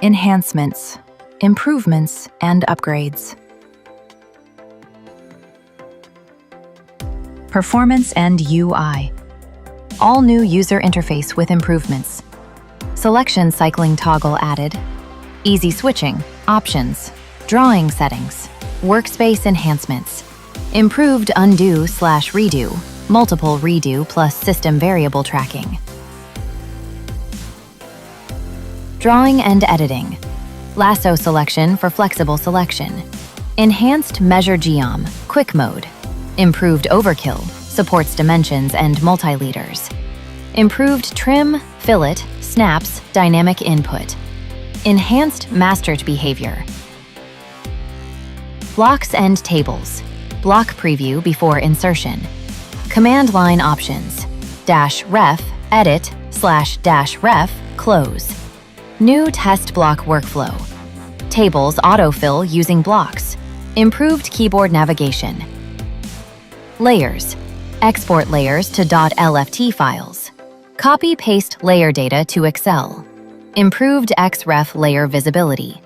enhancements, improvements, and upgrades. Performance and UI. All new user interface with improvements. Selection cycling toggle added. Easy switching, options, drawing settings, workspace enhancements. Improved undo/redo, multiple redo plus system variable tracking. Drawing and editing. Lasso selection for flexible selection. Enhanced measure geom, quick mode. Improved overkill, supports dimensions and multi-leaders. Improved trim, fillet, snaps, dynamic input. Enhanced mastered behavior. Blocks and tables. Block preview before insertion. Command line options. -ref, edit, /-ref, close. New test block workflow. Tables autofill using blocks. Improved keyboard navigation. Layers. Export layers to .lft files. Copy-paste layer data to Excel. Improved XREF layer visibility.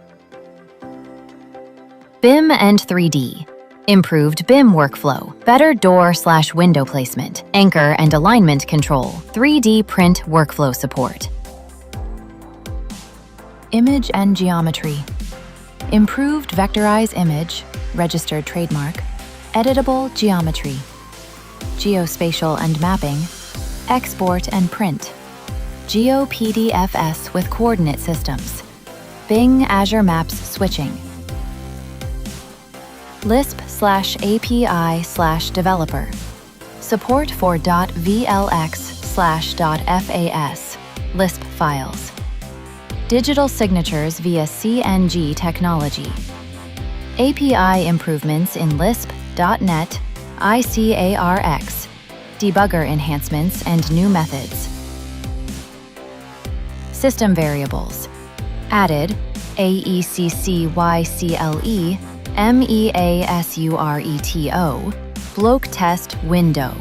BIM and 3D. Improved BIM workflow, better door/window placement, anchor and alignment control, 3D print workflow support. Image and geometry. Improved vectorized image, registered trademark, editable geometry. Geospatial and mapping, export and print. GeoPDFS with coordinate systems. Bing Azure Maps switching. Lisp/API/developer. Support for .vlx/.fas, Lisp files. Digital signatures via CNG technology. API improvements in Lisp, .NET, ICARX, debugger enhancements and new methods. System variables. Added AECCYCLE, MEASURETO, block test window.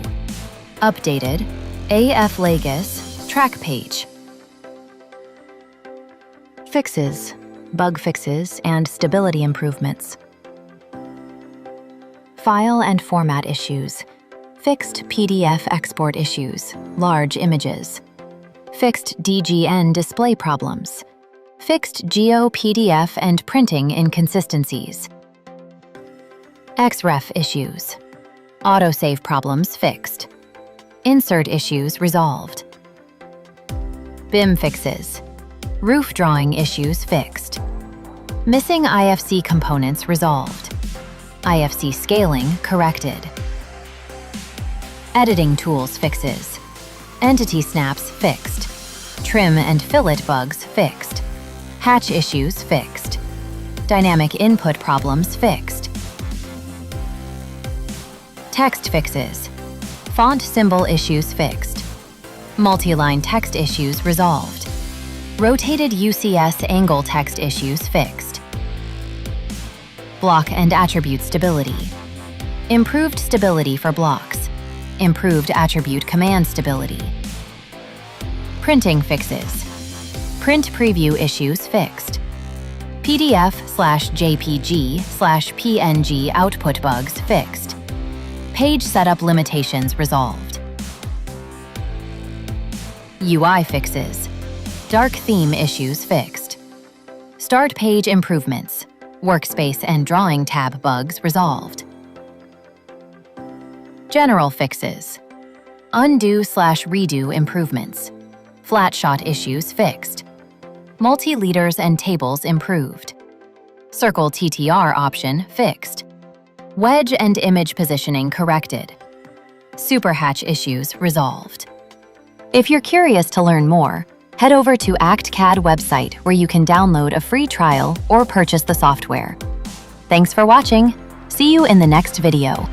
Updated AF-Lagos, track page. Fixes, bug fixes, and stability improvements. File and format issues. Fixed PDF export issues, large images. Fixed DGN display problems. Fixed GeoPDF and printing inconsistencies. XREF issues. Autosave problems fixed. Insert issues resolved. BIM fixes. Roof drawing issues fixed. Missing IFC components resolved. IFC scaling corrected. Editing tools fixes. Entity snaps fixed. Trim and fillet bugs fixed. Hatch issues fixed. Dynamic input problems fixed. Text fixes. Font symbol issues fixed. Multi-line text issues resolved. Rotated UCS angle text issues fixed. Block and attribute stability. Improved stability for blocks. Improved attribute command stability. Printing fixes. Print preview issues fixed. PDF/JPG/PNG output bugs fixed. Page setup limitations resolved. UI fixes. Dark theme issues fixed. Start page improvements. Workspace and drawing tab bugs resolved. General fixes. Undo/redo improvements. Flat shot issues fixed. Multi-leaders and tables improved. Circle TTR option fixed. Wedge and image positioning corrected. Super hatch issues resolved. If you're curious to learn more, head over to Actcad website where you can download a free trial or purchase the software. Thanks for watching. See you in the next video.